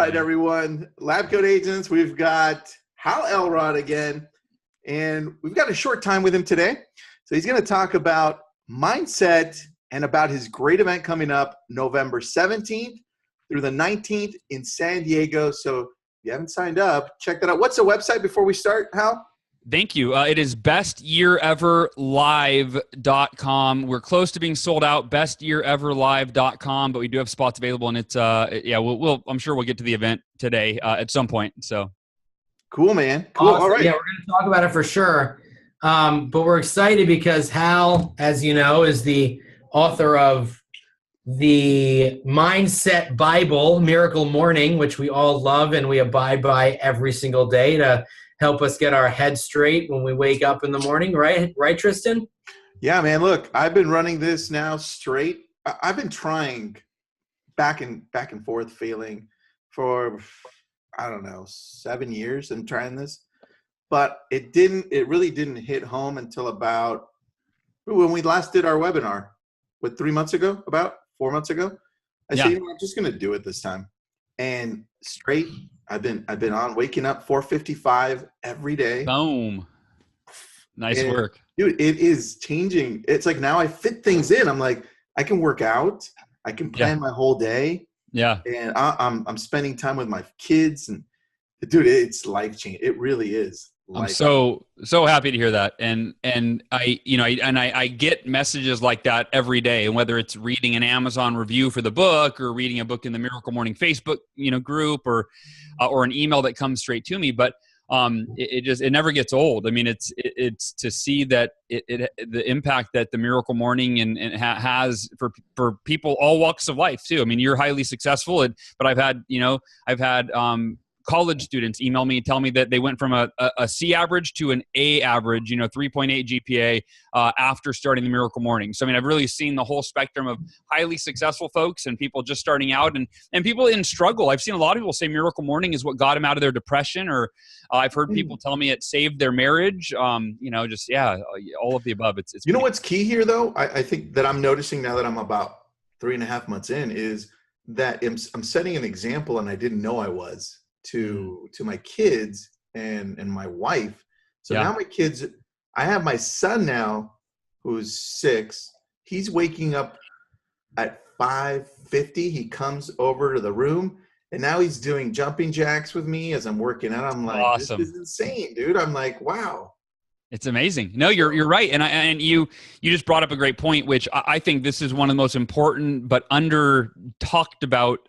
right, everyone. Lab Coat Agents, we've got Hal Elrod again, and we've got a short time with him today. So he's going to talk about mindset and about his great event coming up November 17th through the 19th in San Diego. So if you haven't signed up, check that out. What's the website before we start, Hal? Thank you. It is bestyeareverlive.com. We're close to being sold out, bestyeareverlive.com, but we do have spots available, and it's I'm sure we'll get to the event today at some point. So cool, man. Cool. Awesome. All right. Yeah, we're going to talk about it for sure. But we're excited because Hal, as you know, is the author of the Mindset Bible, Miracle Morning, which we all love and we abide by every single day to help us get our head straight when we wake up in the morning, right? Right, Tristan? Yeah, man. Look, I've been running this now straight. I've been trying back and forth, failing for, I don't know, 7 years. I'm trying this, but it really didn't hit home until about when we last did our webinar. 3 months ago? About 4 months ago? I said, I'm just going to do it this time. And straight, I've been on waking up 4:55 every day. Boom. Nice work. Dude, it is changing. It's like now I fit things in. I'm like, I can work out. I can plan my whole day. Yeah. And I'm spending time with my kids. And dude, it's life-changing. It really is. I'm so happy to hear that. And I get messages like that every day. And whether it's reading an Amazon review for the book or reading a book in the Miracle Morning Facebook, group or an email that comes straight to me. But it never gets old. I mean, it's to see that the impact that the Miracle Morning and has for people, all walks of life too. I mean, you're highly successful, but I've had college students email me and tell me that they went from a C average to an A average, 3.8 GPA after starting the Miracle Morning. So, I mean, I've really seen the whole spectrum of highly successful folks and people just starting out and people in struggle. I've seen a lot of people say Miracle Morning is what got them out of their depression, or I've heard people tell me it saved their marriage. All of the above. It's you know what's key here, though? I think that I'm noticing now that I'm about 3.5 months in is that I'm setting an example, and I didn't know I was. To my kids and my wife. So now my kids, I have my son now who's 6. He's waking up at 5:50. He comes over to the room and now he's doing jumping jacks with me as I'm working out. I'm like, awesome. This is insane, dude. I'm like, wow. It's amazing. No, you're right. And you just brought up a great point, which I think this is one of the most important but under talked about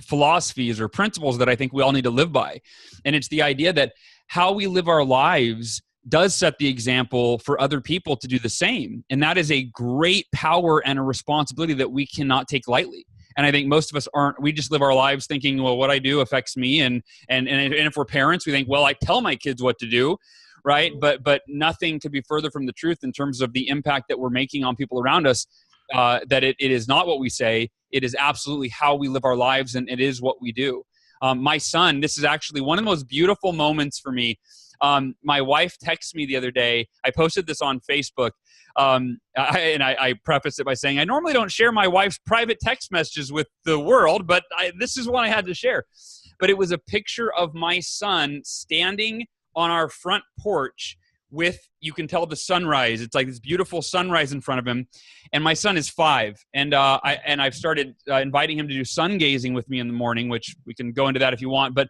philosophies or principles that I think we all need to live by. And it's the idea that how we live our lives does set the example for other people to do the same. And that is a great power and a responsibility that we cannot take lightly. And I think most of us we just live our lives thinking, well, what I do affects me. And if we're parents, we think, well, I tell my kids what to do. Right. But nothing could be further from the truth in terms of the impact that we're making on people around us, that it is not what we say. It is absolutely how we live our lives, and it is what we do. My son, this is actually one of the most beautiful moments for me. My wife texted me the other day. I posted this on Facebook. I prefaced it by saying, I normally don't share my wife's private text messages with the world, but this is one I had to share. But it was a picture of my son standing on our front porch you can tell the sunrise. It's like this beautiful sunrise in front of him. And my son is 5. And I've started inviting him to do sun gazing with me in the morning, which we can go into that if you want, but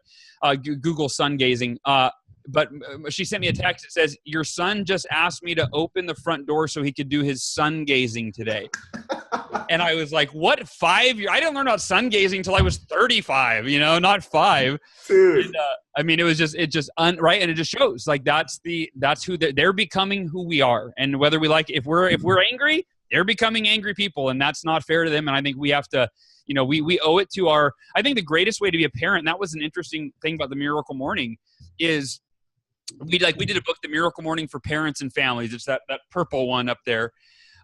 Google sun gazing. But she sent me a text that says, your son just asked me to open the front door so he could do his sun gazing today. And I was like, what, 5 years? I didn't learn about sun gazing until I was 35, not 5. Dude. And, I mean, right. And it just shows like, that's who they're becoming who we are. And whether we like, if we're angry, they're becoming angry people, and that's not fair to them. And I think we have to, we owe it to I think the greatest way to be a parent, and that was an interesting thing about the Miracle Morning, is we did a book, The Miracle Morning for Parents and Families. It's that purple one up there.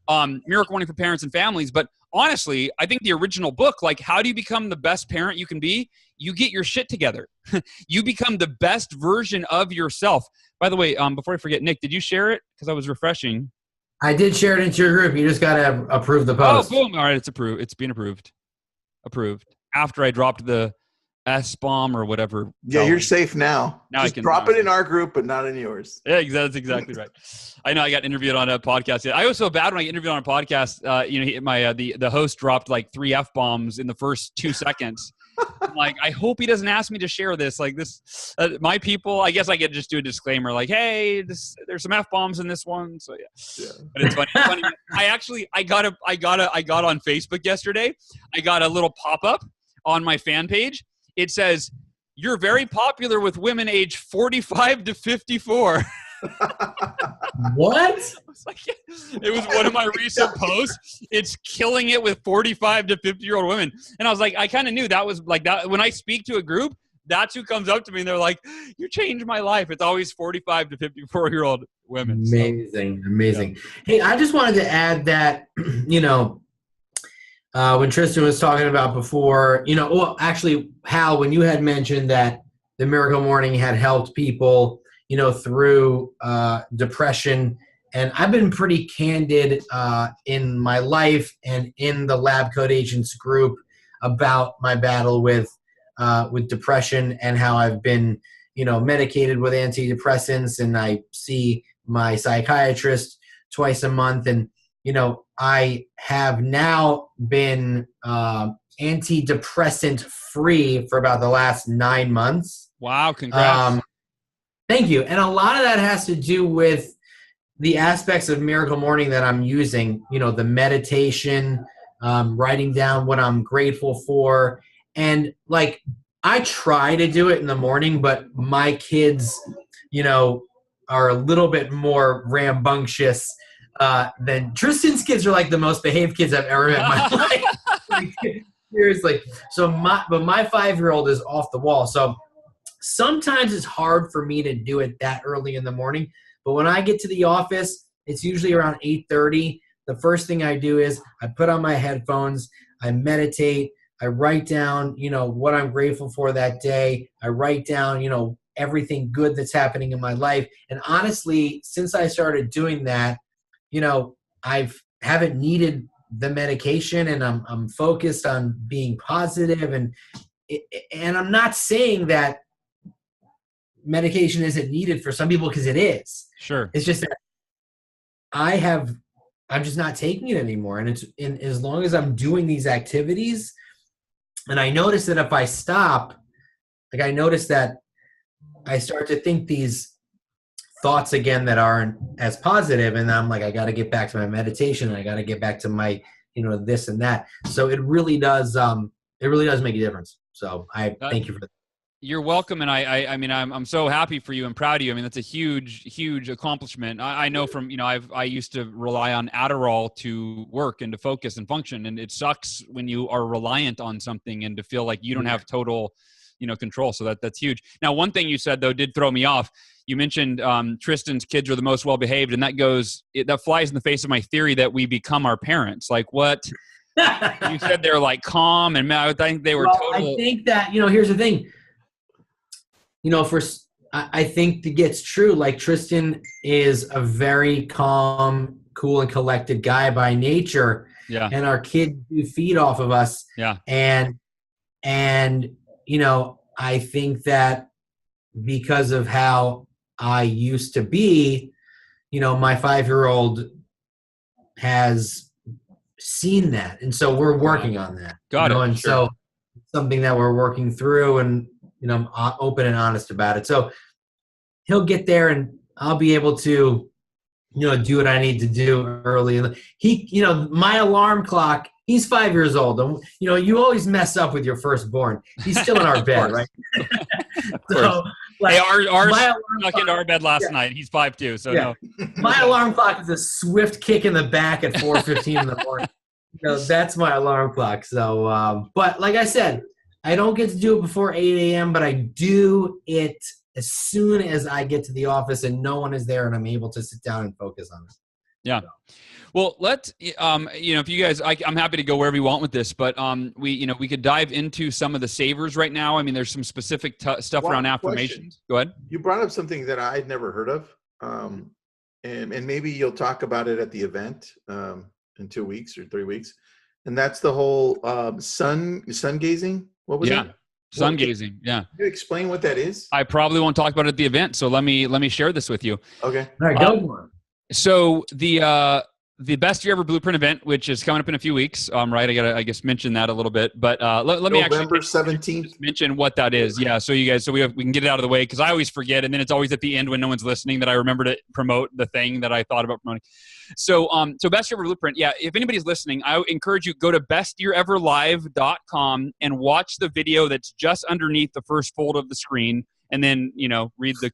Miracle Morning for Parents and Families. But honestly, I think the original book, like, how do you become the best parent you can be? You get your shit together. You become the best version of yourself. By the way, before I forget, Nick, did you share it? Because I was refreshing. I did share it into your group. You just got to approve the post. Oh, boom. All right, it's approved. It's been approved. After I dropped the S-bomb or whatever. Yeah, you're safe now. Now Just drop it in our group, but not in yours. Yeah, that's exactly right. I know I got interviewed on a podcast. I was so bad when I get interviewed on a podcast. The host dropped like 3 F-bombs in the first 2 seconds. I'm like, I hope he doesn't ask me to share this. Like this, my people. I guess I could just do a disclaimer, like, hey, there's some F-bombs in this one. So yeah. But it's funny. I got on Facebook yesterday. I got a little pop-up on my fan page. It says, "You're very popular with women age 45 to 54." What? It was one of my recent posts. It's killing it with 45 to 50-year-old women. And I was like, I kind of knew that was like that. When I speak to a group, that's who comes up to me and they're like, you changed my life. It's always 45 to 54-year-old women. Amazing. So, Amazing. yeah. Hey, I just wanted to add that, when Tristan was talking about before, well, actually, Hal, when you had mentioned that the Miracle Morning had helped people, through depression. And I've been pretty candid in my life and in the Lab Code Agents group about my battle with depression and how I've been, medicated with antidepressants, and I see my psychiatrist twice a month. And, I have now been antidepressant free for about the last 9 months. Wow, congrats. Thank you. And a lot of that has to do with the aspects of Miracle Morning that I'm using, the meditation, writing down what I'm grateful for. And like, I try to do it in the morning, but my kids, are a little bit more rambunctious than Tristan's kids are like the most behaved kids I've ever met in my life. Like, seriously. So my 5-year-old is off the wall. So sometimes it's hard for me to do it that early in the morning, but when I get to the office, it's usually around 8:30. The first thing I do is I put on my headphones, I meditate, I write down, what I'm grateful for that day. I write down, everything good that's happening in my life. And honestly, since I started doing that, I haven't needed the medication, and I'm focused on being positive. And I'm not saying that medication isn't needed for some people, because it is. Sure. It's just that I'm just not taking it anymore. And as long as I'm doing these activities, and I notice that if I stop, like I notice that I start to think these thoughts again that aren't as positive, and I'm like, I got to get back to my meditation, and I got to get back to my, this and that. So it really does make a difference. So I thank you for that. You're welcome, and I mean, I'm so happy for you and proud of you. I mean, that's a huge accomplishment. I know from I used to rely on Adderall to work and to focus and function, and it sucks when you are reliant on something and to feel like you don't have total, control. So that's huge. Now, one thing you said though did throw me off. You mentioned Tristan's kids are the most well behaved, and that flies in the face of my theory that we become our parents. Like what? You said they're like calm, and I think they were total. I think that here's the thing. I think it gets true. Like Tristan is a very calm, cool, and collected guy by nature. Yeah. And our kids do feed off of us. Yeah. And I think that because of how I used to be, my 5-year-old has seen that. And so we're working on that. Got it. And so something that we're working through, and I'm open and honest about it. So he'll get there, and I'll be able to, do what I need to do early. My alarm clock, he's 5 years old. And, you always mess up with your firstborn. He's still in our bed, right? So, hey, ours snuck into our bed last night. He's 5 too, so no. My alarm clock is a swift kick in the back at 4:15 in the morning. That's my alarm clock. So, but like I said, I don't get to do it before 8 a.m., but I do it as soon as I get to the office and no one is there and I'm able to sit down and focus on it. Yeah. Well, let's, if you guys, I'm happy to go wherever you want with this, but we could dive into some of the savers right now. I mean, there's some specific stuff around affirmations. Go ahead. You brought up something that I'd never heard of. And maybe you'll talk about it at the event in 2 weeks or 3 weeks. And that's the whole sun gazing. What was it? Sun gazing. Yeah. Can you explain what that is? I probably won't talk about it at the event. So let me share this with you. Okay. All right, go for it. So the Best Year Ever Blueprint event, which is coming up in a few weeks, right? I gotta, I guess, mention that a little bit, but let me actually November 17th. mention what that is. Yeah, so you guys, so we can get it out of the way because I always forget, and then it's always at the end when no one's listening that I remember to promote the thing that I thought about promoting. So Best Year Ever Blueprint. Yeah, if anybody's listening, I encourage you go to bestyeareverlive.com and watch the video that's just underneath the first fold of the screen, and then read the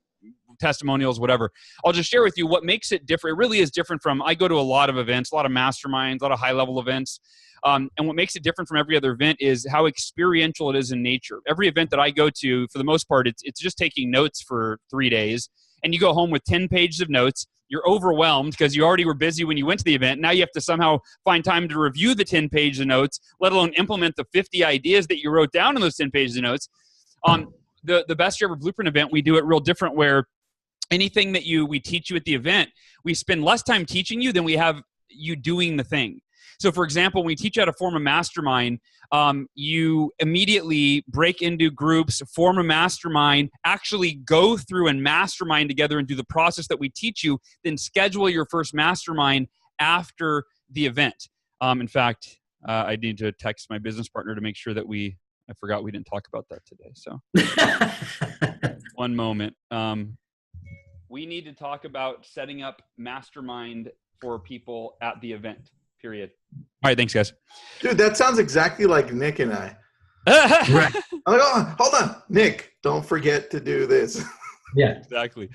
testimonials, whatever. I'll just share with you what makes it different. It really is different from, I go to a lot of events, a lot of masterminds, a lot of high-level events. And what makes it different from every other event is how experiential it is in nature. Every event that I go to, for the most part, it's just taking notes for 3 days. And you go home with 10 pages of notes. You're overwhelmed because you already were busy when you went to the event. Now you have to somehow find time to review the 10 pages of notes, let alone implement the 50 ideas that you wrote down in those 10 pages of notes. The Best Year Ever Blueprint event, we do it real different where anything that we teach you at the event, we spend less time teaching you than we have you doing the thing. So for example, when we teach you how to form a mastermind, you immediately break into groups, form a mastermind, actually go through and mastermind together and do the process that we teach you, then schedule your first mastermind after the event. In fact, I need to text my business partner to make sure that I forgot we didn't talk about that today. So one moment. We need to talk about setting up mastermind for people at the event, period. All right, thanks, guys. Dude, that sounds exactly like Nick and I. Right. I'm like, oh, hold on. Nick, don't forget to do this. Yeah. Exactly.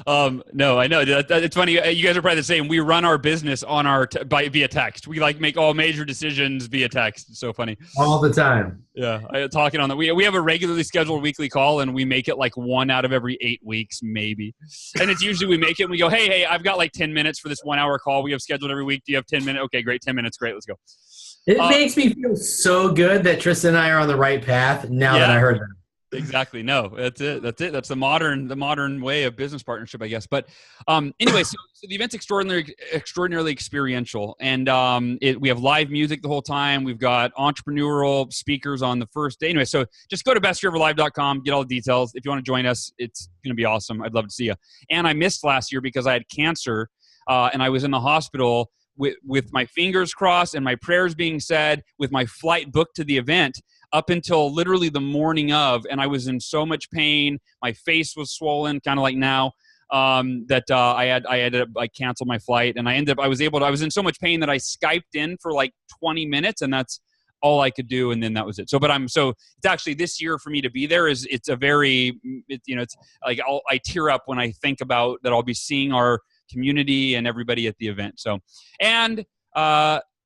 No, I know. It's funny. You guys are probably the same. We run our business on via text. We make all major decisions via text. It's so funny. All the time. Yeah. Talking on that. We have a regularly scheduled weekly call, and we make it like 1 out of every 8 weeks, maybe. And it's usually we make it and we go, hey, I've got like 10 minutes for this 1 hour call we have scheduled every week. Do you have 10 minutes? Okay, great. 10 minutes. Great. Let's go. It makes me feel so good that Tristan and I are on the right path now that I heard that. Exactly. No, that's it. That's the modern way of business partnership, I guess. But anyway, so the event's extraordinarily experiential, and we have live music the whole time. We've got entrepreneurial speakers on the first day. Anyway, so just go to bestyeareverlive.com, get all the details. If you want to join us, it's going to be awesome. I'd love to see you. And I missed last year because I had cancer, and I was in the hospital with my fingers crossed and my prayers being said, with my flight booked to the event, up until literally the morning of, and I was in so much pain. My face was swollen, kind of like now, that I canceled my flight, and I was in so much pain that I Skyped in for like 20 minutes, and that's all I could do, and then that was it. So, it's actually this year for me to be there it's like I tear up when I think about that I'll be seeing our community and everybody at the event. So, and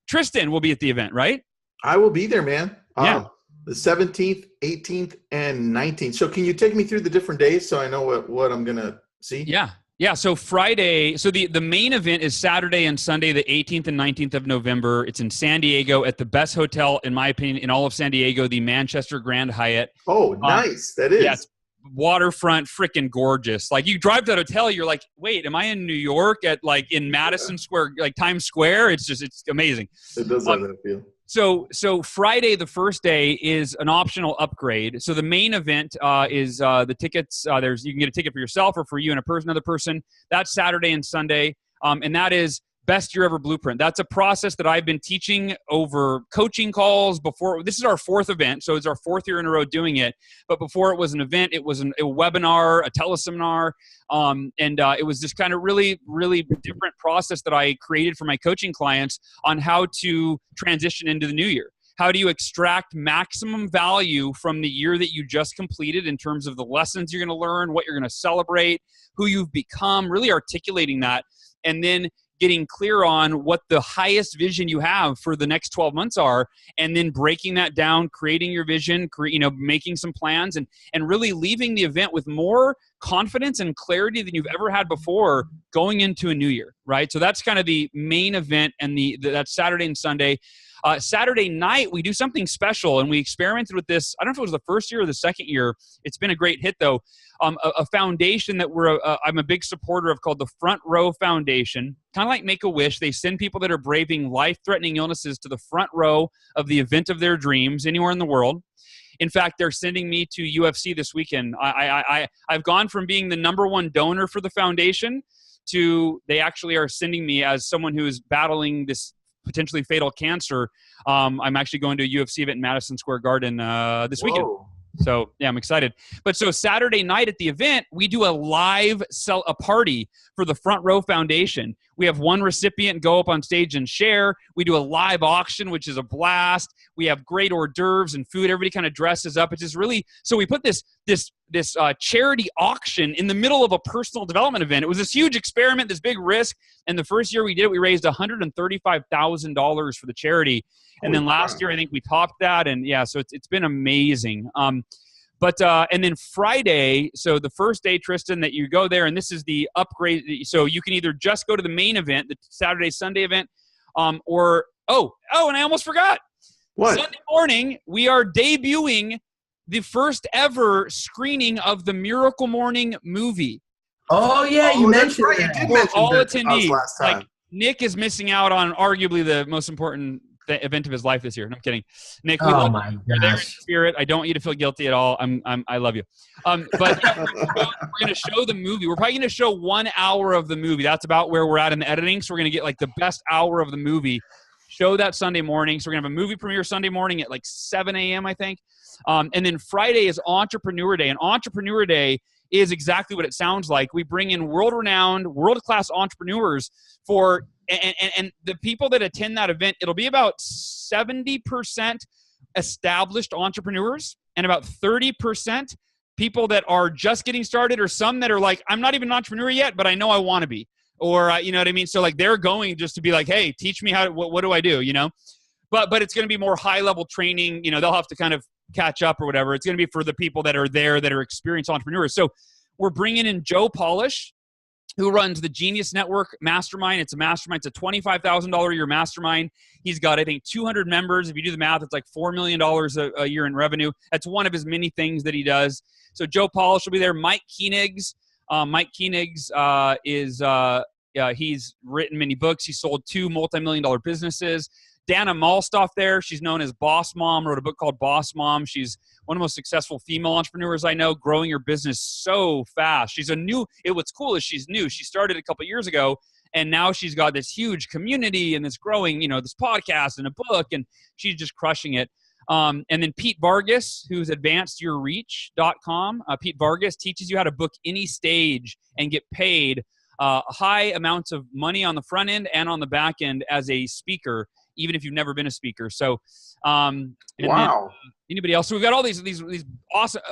Tristan will be at the event, right? I will be there, man. Yeah. The 17th, 18th, and 19th. So can you take me through the different days so I know what I'm going to see? Yeah. Yeah. So Friday, so the main event is Saturday and Sunday, the 18th and 19th of November. It's in San Diego at the best hotel, in my opinion, in all of San Diego, the Manchester Grand Hyatt. Oh, nice. That is. Yeah, waterfront, freaking gorgeous. Like you drive to that hotel, you're like, wait, am I in New York in Madison Square, like Times Square? It's amazing. It does have that feel. So Friday, the first day, is an optional upgrade. So the main event is the tickets. You can get a ticket for yourself or for you and another person. That's Saturday and Sunday, and that is Best Year Ever Blueprint. That's a process that I've been teaching over coaching calls before. This is our 4th event, so it's our 4th year in a row doing it. But before it was an event, it was a webinar, a teleseminar, and it was this kind of really, really different process that I created for my coaching clients on how to transition into the new year. How do you extract maximum value from the year that you just completed in terms of the lessons you're going to learn, what you're going to celebrate, who you've become, really articulating that, and then getting clear on what the highest vision you have for the next 12 months are, and then breaking that down, creating your vision, making some plans, and really leaving the event with more confidence and clarity than you've ever had before going into a new year, right? So that's kind of the main event, and that's Saturday and Sunday. Saturday night, we do something special, and we experimented with this. I don't know if it was the first year or the second year. It's been a great hit, though. A foundation that I'm a big supporter of called the Front Row Foundation. Kind of like Make-A-Wish. They send people that are braving life-threatening illnesses to the front row of the event of their dreams anywhere in the world. In fact, they're sending me to UFC this weekend. I've gone from being the #1 donor for the foundation to they actually are sending me as someone who is battling this potentially fatal cancer. I'm actually going to a UFC event in Madison Square Garden this weekend. So yeah, I'm excited. But so Saturday night at the event, we do a party for the Front Row Foundation. We have one recipient go up on stage and share. We do a live auction, which is a blast. We have great hors d'oeuvres and food. Everybody kind of dresses up. It's just really, so we put this charity auction in the middle of a personal development event. It was this huge experiment, this big risk. And the first year we did it, we raised $135,000 for the charity. And then last year, I think we topped that. And yeah, so it's been amazing. And then Friday, so the first day, Tristan, that you go there, and this is the upgrade. So you can either just go to the main event, the Saturday, Sunday event, and I almost forgot. What? Sunday morning, we are debuting the first ever screening of the Miracle Morning movie. Oh, yeah, you mentioned right. that. You did mention all that attendees. last time. Like, Nick is missing out on arguably the most important event of his life this year. No, I'm kidding. Nick, we love you. You're there in spirit. I don't want you to feel guilty at all. I love you. But yeah, we're going to show the movie. We're probably going to show 1 hour of the movie. That's about where we're at in the editing. So we're going to get like the best hour of the movie. Show that Sunday morning. So we're going to have a movie premiere Sunday morning at like 7 a.m., I think. And then Friday is Entrepreneur Day. And Entrepreneur Day is exactly what it sounds like. We bring in world-renowned, world-class entrepreneurs for and the people that attend that event, it'll be about 70% established entrepreneurs and about 30% people that are just getting started, or some that are like, I'm not even an entrepreneur yet, but I know I want to be. Or, you know what I mean? So like they're going just to be like, hey, teach me what do I do, you know? But it's going to be more high-level training. You know, they'll have to kind of catch up or whatever. It's going to be for the people that are there that are experienced entrepreneurs. So we're bringing in Joe Polish, who runs the Genius Network Mastermind. It's a mastermind. It's a $25,000 a year mastermind. He's got, I think, 200 members. If you do the math, it's like $4 million a year in revenue. That's one of his many things that he does. So Joe Polish will be there. Mike Koenigs. He's written many books. He sold 2 multi-million-dollar businesses. Dana Malstoff there. She's known as Boss Mom, wrote a book called Boss Mom. She's one of the most successful female entrepreneurs I know, growing her business so fast. What's cool is she's new. She started a couple years ago, and now she's got this huge community and this growing, this podcast and a book, and she's just crushing it. And then Pete Vargas, who's advancedyourreach.com. Pete Vargas teaches you how to book any stage and get paid high amounts of money on the front end and on the back end as a speaker, even if you've never been a speaker. So, wow. Anybody else? So we've got all these awesome,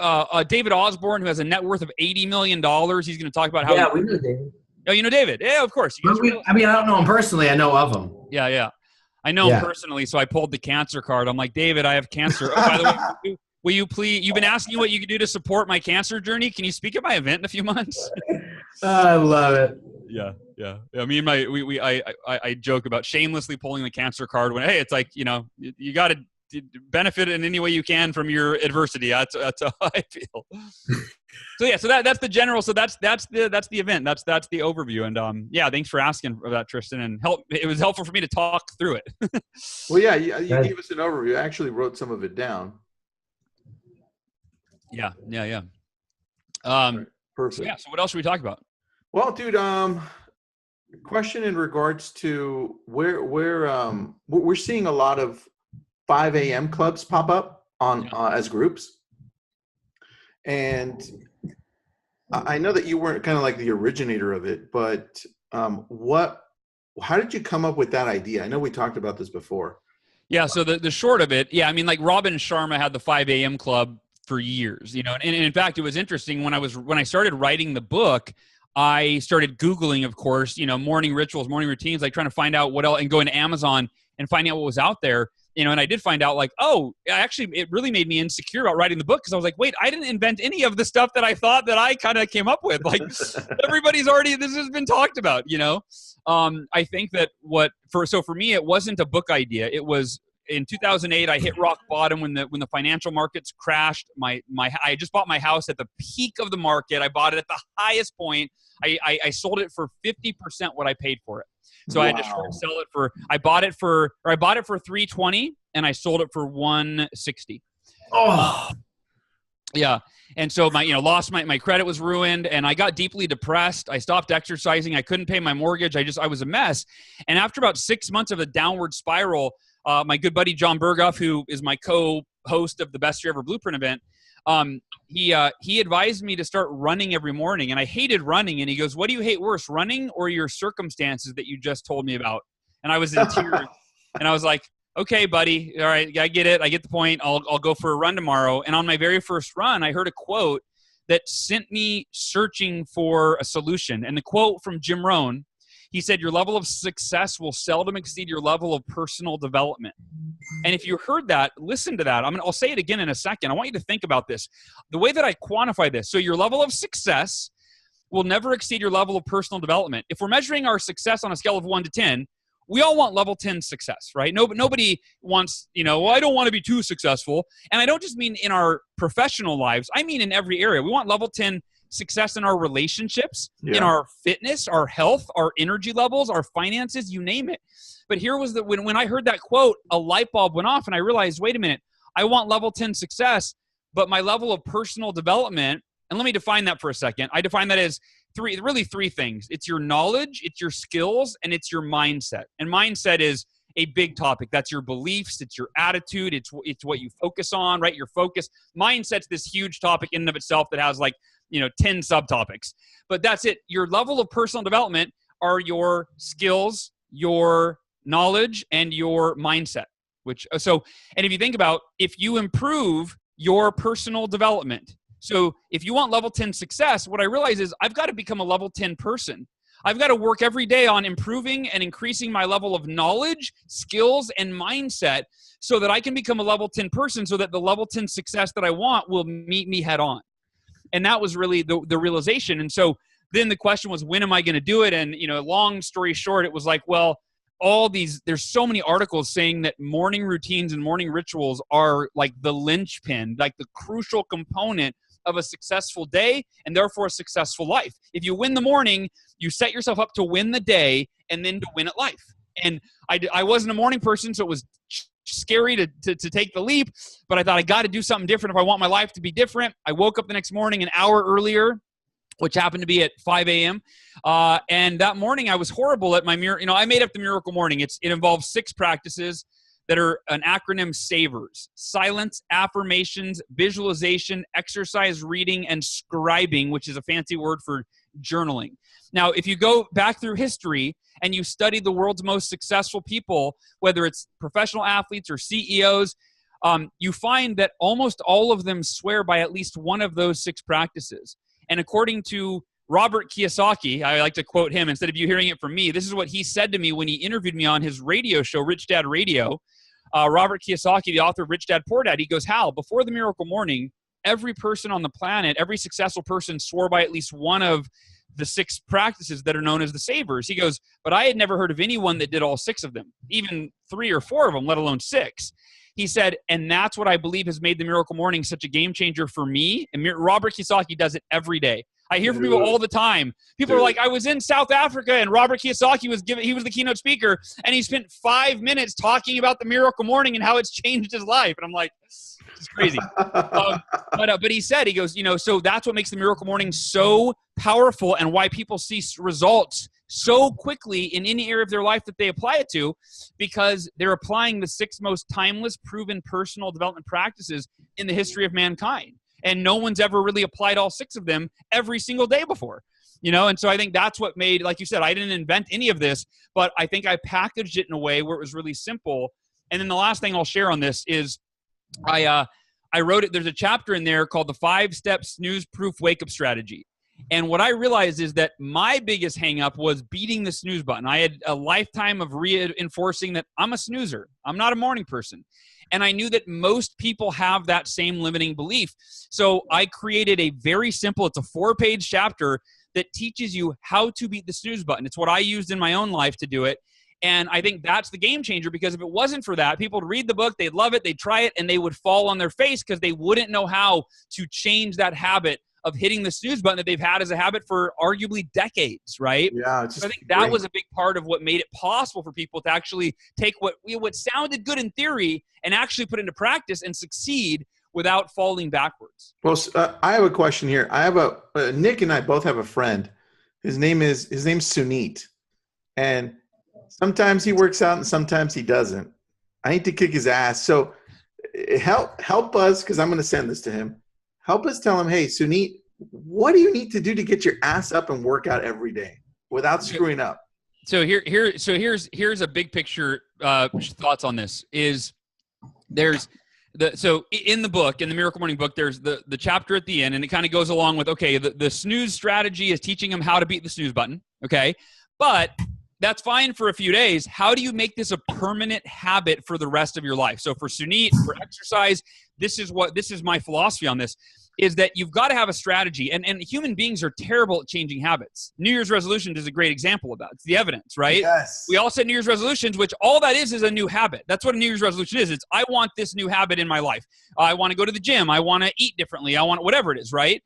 David Osborne, who has a net worth of $80 million. He's going to talk about how. Yeah, we know David. Oh, you know David? Yeah, of course. I don't know him personally. I know of him. Yeah. I know him personally. So I pulled the cancer card. I'm like, David, I have cancer. Oh, by the way, will you please, you've been asking what you can do to support my cancer journey. Can you speak at my event in a few months? I love it. Yeah. I mean, I joke about shamelessly pulling the cancer card when, hey, it's like, you got to benefit in any way you can from your adversity. That's how I feel. So that's the general. So that's the event. That's the overview. And thanks for asking for that, Tristan. And it was helpful for me to talk through it. Well, yeah, you gave us an overview. I actually wrote some of it down. Yeah. Perfect. So what else should we talk about? Well, dude, question in regards to where we're seeing a lot of 5 a.m. clubs pop up on as groups, and I know that you weren't kind of like the originator of it, but how did you come up with that idea? I know we talked about this before. Yeah. So the short of it, I mean, like Robin Sharma had the 5 a.m. club for years, and in fact, it was interesting when I started writing the book. I started Googling, of course, morning rituals, morning routines, like trying to find out what else, and going to Amazon and finding out what was out there, and I did find out like, it really made me insecure about writing the book, because I was like, wait, I didn't invent any of the stuff that I thought that I kind of came up with. Like everybody's this has been talked about, I think that for me, it wasn't a book idea. It was, in 2008, I hit rock bottom when the financial markets crashed. I just bought my house at the peak of the market. I bought it at the highest point. I sold it for 50% what I paid for it. So I had to short sell it I bought it for $320 and I sold it for $160. Oh, Yeah. And so lost my credit was ruined, and I got deeply depressed. I stopped exercising. I couldn't pay my mortgage. I was a mess. And after about 6 months of a downward spiral, my good buddy, John Berghoff, who is my co-host of the Best Year Ever Blueprint event, he advised me to start running every morning. And I hated running. And he goes, what do you hate worse, running or your circumstances that you just told me about? And I was in tears. And I was like, okay, buddy. All right. I get it. I get the point. I'll go for a run tomorrow. And on my very first run, I heard a quote that sent me searching for a solution. And the quote from Jim Rohn, he said, your level of success will seldom exceed your level of personal development. And if you heard that, listen to that. I'll say it again in a second. I want you to think about this. The way that I quantify this. So your level of success will never exceed your level of personal development. If we're measuring our success on a scale of 1 to 10, we all want level 10 success, right? Nobody wants, well, I don't want to be too successful. And I don't just mean in our professional lives. I mean in every area. We want level 10 success in our relationships, in our fitness, our health, our energy levels, our finances, you name it. But here was when I heard that quote, a light bulb went off and I realized, wait a minute, I want level 10 success, but my level of personal development, and let me define that for a second. I define that as three things. It's your knowledge, it's your skills, and it's your mindset. And mindset is a big topic. That's your beliefs, it's your attitude, it's what you focus on, right? Your focus. Mindset's this huge topic in and of itself that has 10 subtopics. But that's it. Your level of personal development are your skills, your knowledge, and your mindset. And if you think about, if you improve your personal development, so if you want level 10 success, what I realize is I've got to become a level 10 person. I've got to work every day on improving and increasing my level of knowledge, skills, and mindset so that I can become a level 10 person, so that the level 10 success that I want will meet me head on. And that was really the realization. And so then the question was, when am I going to do it? And, long story short, it was like, well, there's so many articles saying that morning routines and morning rituals are like the linchpin, like the crucial component of a successful day and therefore a successful life. If you win the morning, you set yourself up to win the day and then to win at life. And I wasn't a morning person, so it was scary to take the leap, but I thought I got to do something different if I want my life to be different. I woke up the next morning an hour earlier, which happened to be at 5 a.m. And that morning I was horrible at my I made up the Miracle Morning. It involves 6 practices that are an acronym SAVERS: silence, affirmations, visualization, exercise, reading, and scribing, which is a fancy word for journaling. Now, if you go back through history and you study the world's most successful people, whether it's professional athletes or CEOs, you find that almost all of them swear by at least one of those 6 practices. And according to Robert Kiyosaki, I like to quote him instead of you hearing it from me, this is what he said to me when he interviewed me on his radio show, Rich Dad Radio. Robert Kiyosaki, the author of Rich Dad Poor Dad, he goes, Hal, before the Miracle Morning, every person on the planet, every successful person swore by at least one of the 6 practices that are known as the SAVERS. He goes, but I had never heard of anyone that did all 6 of them, even 3 or 4 of them, let alone 6. He said, and that's what I believe has made the Miracle Morning such a game changer for me. And Robert Kiyosaki does it every day. I hear from people all the time. People are like, I was in South Africa and Robert Kiyosaki he was the keynote speaker, and he spent 5 minutes talking about the Miracle Morning and how it's changed his life. And I'm like, it's crazy. But he goes, so that's what makes the Miracle Morning so powerful and why people see results so quickly in any area of their life that they apply it to, because they're applying the 6 most timeless, proven personal development practices in the history of mankind. And no one's ever really applied all 6 of them every single day before, And so I think that's what made, like you said, I didn't invent any of this, but I think I packaged it in a way where it was really simple. And then the last thing I'll share on this is I wrote it. There's a chapter in there called the 5-step snooze-proof wake-up strategy. And what I realized is that my biggest hang-up was beating the snooze button. I had a lifetime of reinforcing that I'm a snoozer. I'm not a morning person. And I knew that most people have that same limiting belief. So I created a very simple, it's a 4-page chapter that teaches you how to beat the snooze button. It's what I used in my own life to do it. And I think that's the game changer, because if it wasn't for that, people would read the book, they'd love it, they'd try it, and they would fall on their face because they wouldn't know how to change that habit of hitting the snooze button that they've had as a habit for arguably decades, right? Yeah. So I think that was a big part of what made it possible for people to actually take what sounded good in theory and actually put into practice and succeed without falling backwards. Well, I have a question here. I have Nick and I both have a friend. His name's Sunit, and sometimes he works out and sometimes he doesn't. I need to kick his ass. So help us, because I'm going to send this to him. Help us tell him, hey, Sunit, what do you need to do to get your ass up and work out every day without screwing up? So here's a big picture thoughts on this. So in the book, in the Miracle Morning book, there's the chapter at the end, and it kind of goes along with, okay, the snooze strategy is teaching them how to beat the snooze button. Okay. But that's fine for a few days. How do you make this a permanent habit for the rest of your life? So for Sunit, for exercise, this is my philosophy on this, is that you've got to have a strategy. And human beings are terrible at changing habits. New Year's resolution is a great example of that. It's the evidence, right? Yes. We all set New Year's resolutions, which all that is a new habit. That's what a New Year's resolution is. It's, I want this new habit in my life. I want to go to the gym. I want to eat differently. I want whatever it is, right?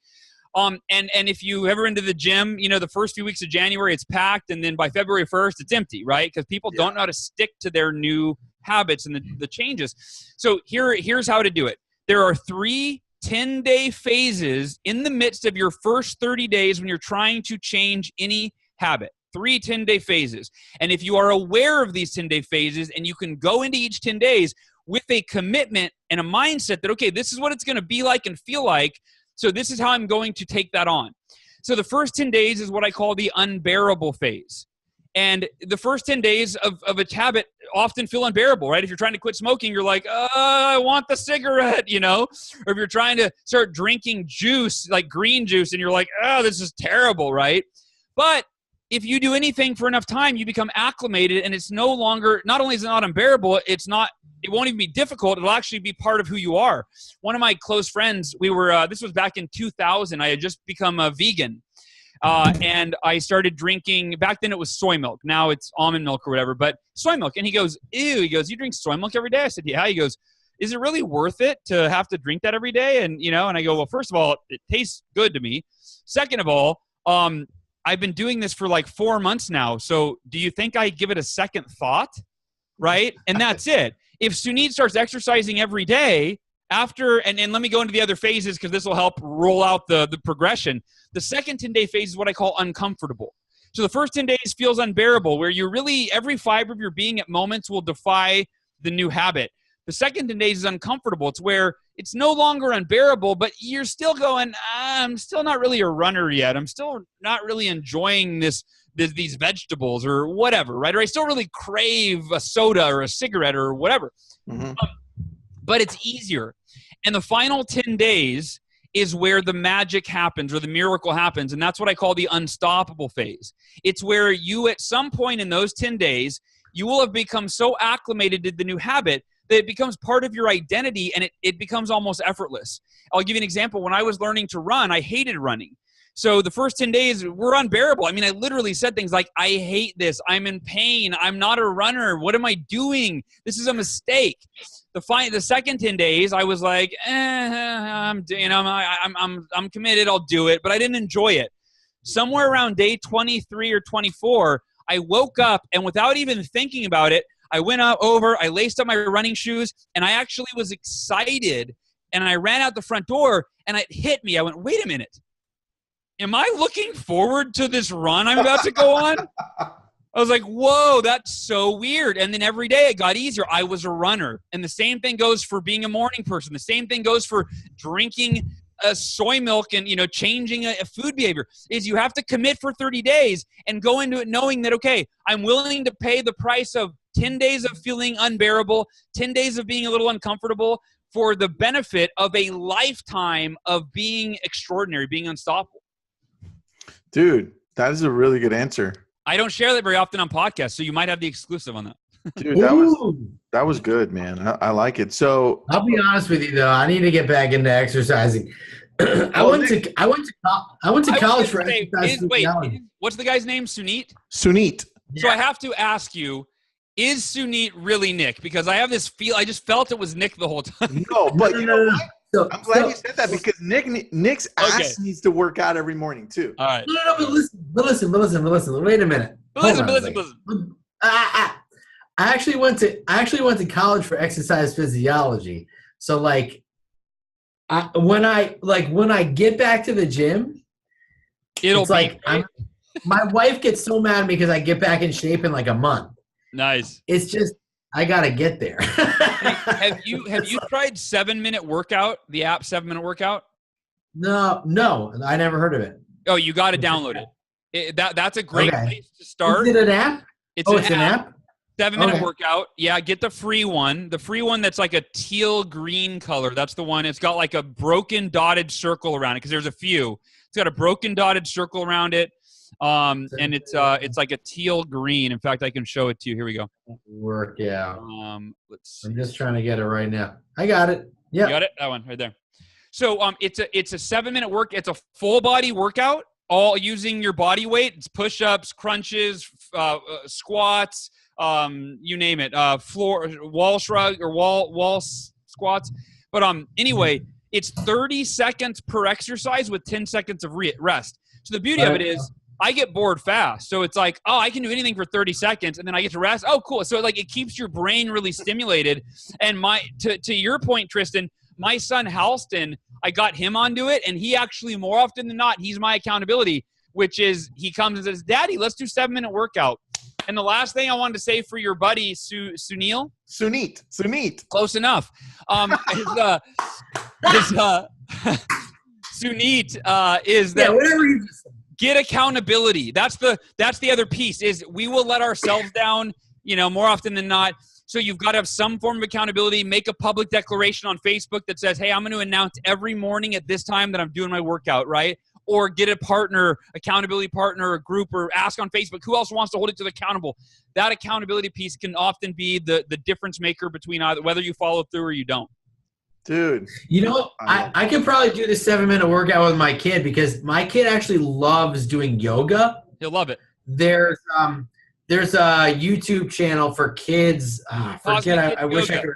And if you ever into the gym, the first few weeks of January, it's packed. And then by February 1st, it's empty, right? Because people don't know how to stick to their new habits and the changes. So here's how to do it. There are 3 10-day phases in the midst of your first 30 days when you're trying to change any habit. 3 10-day phases. And if you are aware of these 10-day phases and you can go into each 10 days with a commitment and a mindset that, okay, this is what it's going to be like and feel like, so this is how I'm going to take that on. So the first 10 days is what I call the unbearable phase. And the first 10 days of a habit often feel unbearable, right? If you're trying to quit smoking, you're like, I want the cigarette, Or if you're trying to start drinking juice, like green juice, and you're like, this is terrible, right? But if you do anything for enough time, you become acclimated, and it's no longer, not only is it not unbearable, it won't even be difficult. It'll actually be part of who you are. One of my close friends, this was back in 2000. I had just become a vegan. And I started drinking, back then it was soy milk. Now it's almond milk or whatever, but soy milk. And he goes, ew, he goes, you drink soy milk every day? I said, yeah. He goes, is it really worth it to have to drink that every day? And, and I go, well, first of all, it tastes good to me. Second of all, I've been doing this for like 4 months now. So do you think I give it a second thought? Right? And that's it. If Sunit starts exercising every day, and let me go into the other phases because this will help roll out the progression. The second 10-day phase is what I call uncomfortable. So the first 10 days feels unbearable, where you really, every fiber of your being at moments will defy the new habit. The second 10 days is uncomfortable. It's where it's no longer unbearable, but you're still going, I'm still not really a runner yet. I'm still not really enjoying these vegetables or whatever, right? Or I still really crave a soda or a cigarette or whatever. Mm-hmm. But it's easier. And the final 10 days is where the magic happens or the miracle happens. And that's what I call the unstoppable phase. It's where you, at some point in those 10 days, you will have become so acclimated to the new habit that it becomes part of your identity and it becomes almost effortless. I'll give you an example. When I was learning to run, I hated running. So the first 10 days were unbearable. I mean, I literally said things like, I hate this. I'm in pain. I'm not a runner. What am I doing? This is a mistake. The second 10 days, I was like, I'm committed. I'll do it. But I didn't enjoy it. Somewhere around day 23 or 24, I woke up and without even thinking about it, I went over, I laced up my running shoes, and I actually was excited. And I ran out the front door and it hit me. I went, wait a minute. Am I looking forward to this run I'm about to go on? I was like, whoa, that's so weird. And then every day it got easier. I was a runner. And the same thing goes for being a morning person. The same thing goes for drinking soy milk and, changing a food behavior. Is you have to commit for 30 days and go into it knowing that, okay, I'm willing to pay the price of 10 days of feeling unbearable, 10 days of being a little uncomfortable for the benefit of a lifetime of being extraordinary, being unstoppable. Dude, that is a really good answer. I don't share that very often on podcasts, so you might have the exclusive on that. Dude, that was good, man. I like it. So I'll be honest with you, though. I need to get back into exercising. I went to college for exercise. What's the guy's name? Sunit? Sunit. So I have to ask you, is Sunit really Nick? Because I have this feel. I just felt it was Nick the whole time. No, but you know what? I'm glad you said that because Nick's ass needs to work out every morning too. All right. No, but listen. Wait a minute. Listen. I actually went to college for exercise physiology. So like, when I get back to the gym, It's like my wife gets so mad at me because I get back in shape in like a month. Nice. It's just I gotta get there. Have you tried 7-Minute Workout? The app 7-Minute Workout? No, I never heard of it. Oh, you got to download it. That's a great place to start. Is it an app? It's an app? 7-Minute Workout. Yeah, get the free one. The free one that's like a teal green color. That's the one. It's got like a broken dotted circle around it because there's a few. It's got a broken dotted circle around it. And it's like a teal green. In fact, I can show it to you. Here we go. Workout. Let's see. I'm just trying to get it right now. I got it. Yeah. You got it? That one right there. So it's a 7-minute work. It's a full body workout, all using your body weight. It's push-ups, crunches, squats, you name it, wall shrug or wall squats. But anyway, it's 30 seconds per exercise with 10 seconds of rest. So the beauty of it is I get bored fast. So it's like, oh, I can do anything for 30 seconds and then I get to rest. Oh, cool. So like it keeps your brain really stimulated. And to your point, Tristan, my son Halston, I got him onto it, and he actually more often than not, he's my accountability, which is he comes and says, Daddy, let's do 7-minute workout. And the last thing I wanted to say for your buddy, Sunit. Close enough. Sunit is that whatever you just said. Get accountability. That's the other piece is we will let ourselves down, more often than not. So you've got to have some form of accountability. Make a public declaration on Facebook that says, hey, I'm going to announce every morning at this time that I'm doing my workout, right? Or get a partner, accountability partner, a group, or ask on Facebook, who else wants to hold it to the accountable? That accountability piece can often be the difference maker between either whether you follow through or you don't. Dude. I could probably do the 7-minute workout with my kid because my kid actually loves doing yoga. He'll love it. There's a YouTube channel for kids. I wish I could.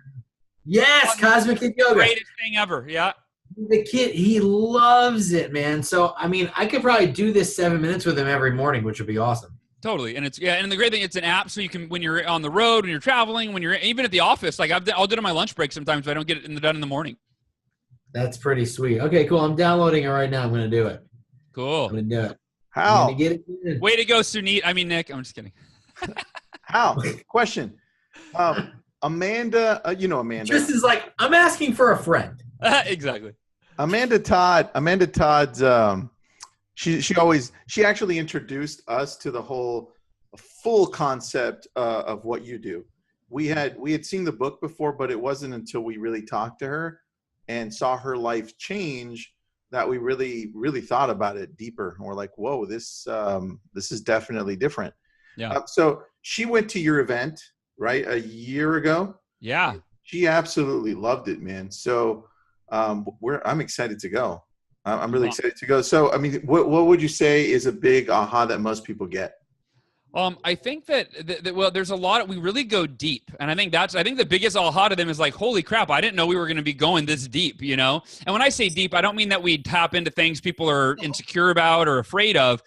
Yes, Cosmic Kid Yoga. Greatest thing ever. Yeah. The kid, he loves it, man. So, I mean, I could probably do this 7 minutes with him every morning, which would be awesome. Totally. And and the great thing, it's an app so you can, when you're on the road, when you're traveling, when you're even at the office, like I'll do it on my lunch break sometimes, but I don't get it done in the morning. That's pretty sweet. Okay, cool. I'm downloading it right now. I'm going to do it. Cool. I'm going to do it. How? Way to go, Sunit. I mean, Nick. I'm just kidding. How? Question. Amanda, Amanda. Tristan's like, I'm asking for a friend. Exactly. Amanda Todd's she actually introduced us to the full concept of what you do. We had seen the book before, but it wasn't until we really talked to her and saw her life change that we really, really thought about it deeper. And we're like, whoa, this is definitely different. Yeah. So she went to your event, right, a year ago. Yeah. She absolutely loved it, man. So I'm excited to go. I'm really excited to go. So, I mean, what would you say is a big aha that most people get? I think that there's a lot. We really go deep, and I think the biggest aha to them is like, holy crap, I didn't know we were going to be going this deep, And when I say deep, I don't mean that we tap into things people are insecure about or afraid of.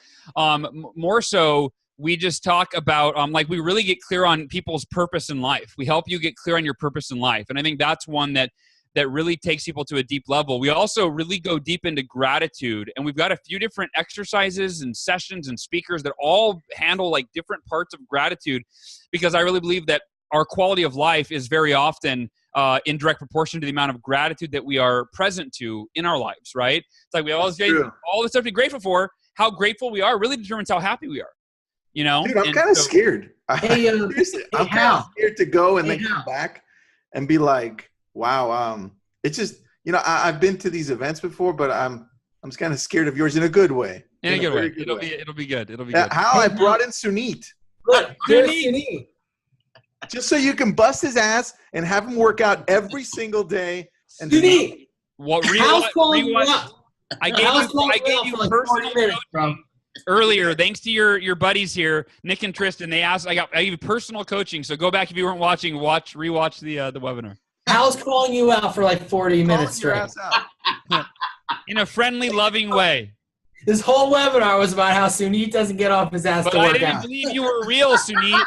More so, we just talk about like we really get clear on people's purpose in life. We help you get clear on your purpose in life, and I think that's one that really takes people to a deep level. We also really go deep into gratitude, and we've got a few different exercises and sessions and speakers that all handle like different parts of gratitude, because I really believe that our quality of life is very often in direct proportion to the amount of gratitude that we are present to in our lives, right? It's like we always say all the stuff to be grateful for. How grateful we are really determines how happy we are. Dude, I'm kind of scared. Seriously, I'm kind of scared to go and then come back and be like, wow, it's just, I've been to these events before, but I'm just kind of scared of yours in a good way. In a good way. It'll be good. It'll be good. How I brought in Sunit. Look, Sunit. Just so you can bust his ass and have him work out every single day. And Sunit. I gave you personal coaching earlier, thanks to your buddies here, Nick and Tristan. I gave you personal coaching. So go back if you weren't watching, rewatch the webinar. Hal's calling you out for like 40 minutes straight. In a friendly, loving way. This whole webinar was about how Sunit doesn't get off his ass to work out. I didn't believe you were real, Sunit.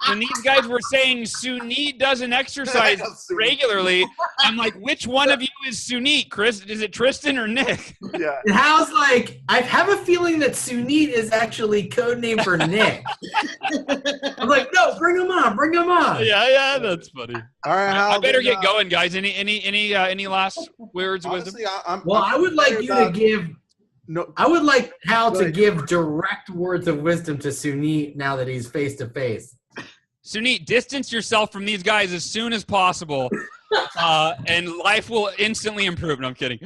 When these guys were saying Sunit doesn't exercise regularly, I'm like, which one of you is Sunit, Chris? Is it Tristan or Nick? Yeah. And Hal's like, I have a feeling that Sunit is actually code name for Nick. I'm like, no, bring him on. Yeah, that's funny. All right, Hal, I better then, get going, guys. Any last words of wisdom? honestly, Well, I would like you to give. No, I would like Hal Go to ahead. give direct words of wisdom to Sunit now that he's face to face. Sunit, distance yourself from these guys as soon as possible, and life will instantly improve. No, I'm kidding.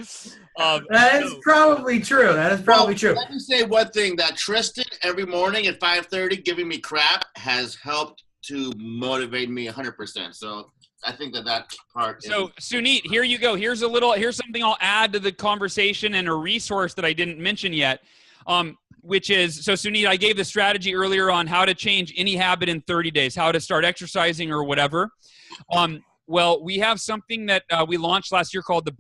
That is probably true. True. Let me say one thing, that Tristan every morning at 5:30 giving me crap has helped to motivate me 100%. So I think that part So, Sunit, here you go. Here's something I'll add to the conversation and a resource that I didn't mention yet, which is, so Sunit, I gave the strategy earlier on how to change any habit in 30 days, how to start exercising or whatever. Well, we have something that we launched last year called the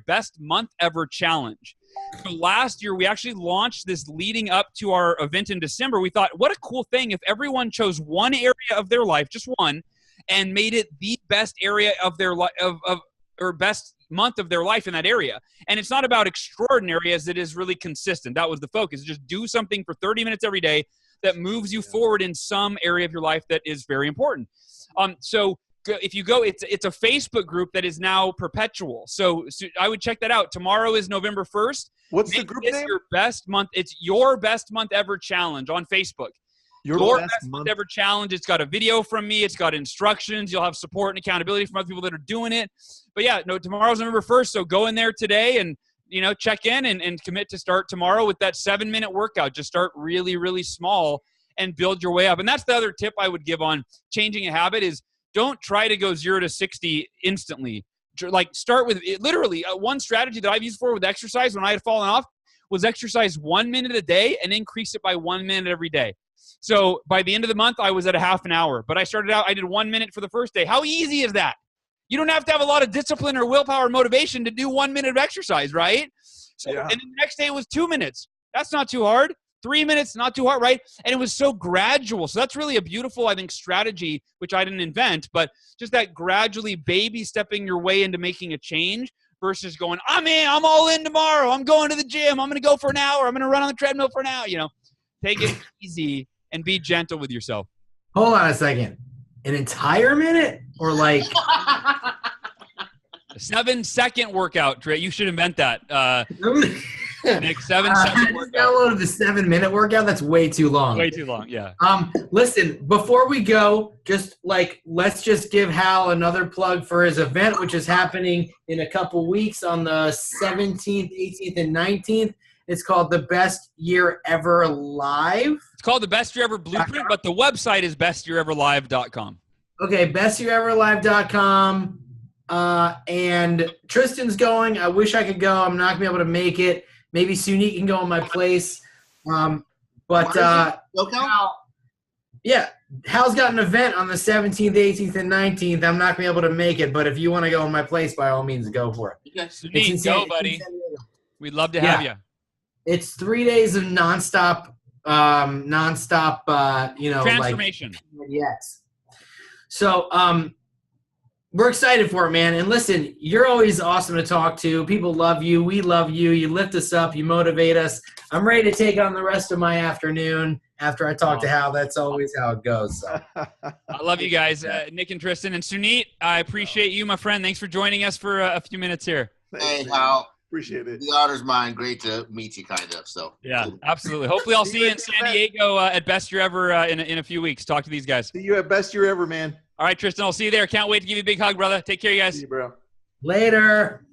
Best Month Ever Challenge. So last year, we actually launched this leading up to our event in December. We thought, what a cool thing if everyone chose one area of their life, just one, and made it the best area of their life, or best month of their life in that area. And it's not about extraordinary as it is really consistent. That was the focus. Just do something for 30 minutes every day that moves you forward in some area of your life that is very important. So if you go, it's a Facebook group that is now perpetual. So I would check that out. Tomorrow is November 1st. what's the group name? Your best month. It's Your Best Month Ever Challenge on Facebook. Your Best Month Ever Challenge. It's got a video from me. It's got instructions. You'll have support and accountability from other people that are doing it. But yeah, no, tomorrow's November 1st. So go in there today and, check in and commit to start tomorrow with that 7-minute workout. Just start really, really small and build your way up. And that's the other tip I would give on changing a habit is don't try to go 0 to 60 instantly. Like start with literally one strategy that I've used for with exercise when I had fallen off was exercise 1 minute a day and increase it by 1 minute every day. So by the end of the month, I was at a half an hour. But I started out, I did 1 minute for the first day. How easy is that? You don't have to have a lot of discipline or willpower or motivation to do 1 minute of exercise, right? So, Yeah. And then the next day was 2 minutes. That's not too hard. 3 minutes, not too hard, right? And it was so gradual. So that's really a beautiful, I think, strategy, which I didn't invent, but just that gradually baby stepping your way into making a change versus going, I'm all in tomorrow. I'm going to the gym. I'm going to go for an hour. I'm going to run on the treadmill for an hour. Take it easy and be gentle with yourself. Hold on a second. An entire minute or like A 7-second workout, Dre. You should invent that. Nick, 7-second I just workout. downloaded the 7-minute workout. That's way too long. Way too long, yeah. Listen, before we go, let's just give Hal another plug for his event, which is happening in a couple weeks on the 17th, 18th, and 19th. It's called The Best Year Ever Live. It's called the Best Year Ever Blueprint, but the website is bestyeareverlive.com. Okay, bestyeareverlive.com. And Tristan's going. I wish I could go. I'm not going to be able to make it. Maybe Sunit can go in my place. Hal's got an event on the 17th, 18th, and 19th. I'm not going to be able to make it, but if you want to go in my place, by all means, go for it. Yes. Sunit, go, buddy. We'd love to have you. It's 3 days of nonstop, Transformation. Yes. So, we're excited for it, man. And listen, you're always awesome to talk to. People love you. We love you. You lift us up. You motivate us. I'm ready to take on the rest of my afternoon after I talk to Hal. That's always how it goes. So. I love you guys, Nick and Tristan. And Sunit, I appreciate you, my friend. Thanks for joining us for a few minutes here. Hey, Hal. Appreciate it. The honor's mine. Great to meet you, kind of. So Yeah, absolutely. Hopefully I'll see you in San Diego at Best Year Ever in a few weeks. Talk to these guys. See you at Best Year Ever, man. All right, Tristan, I'll see you there. Can't wait to give you a big hug, brother. Take care, you guys. See you, bro. Later.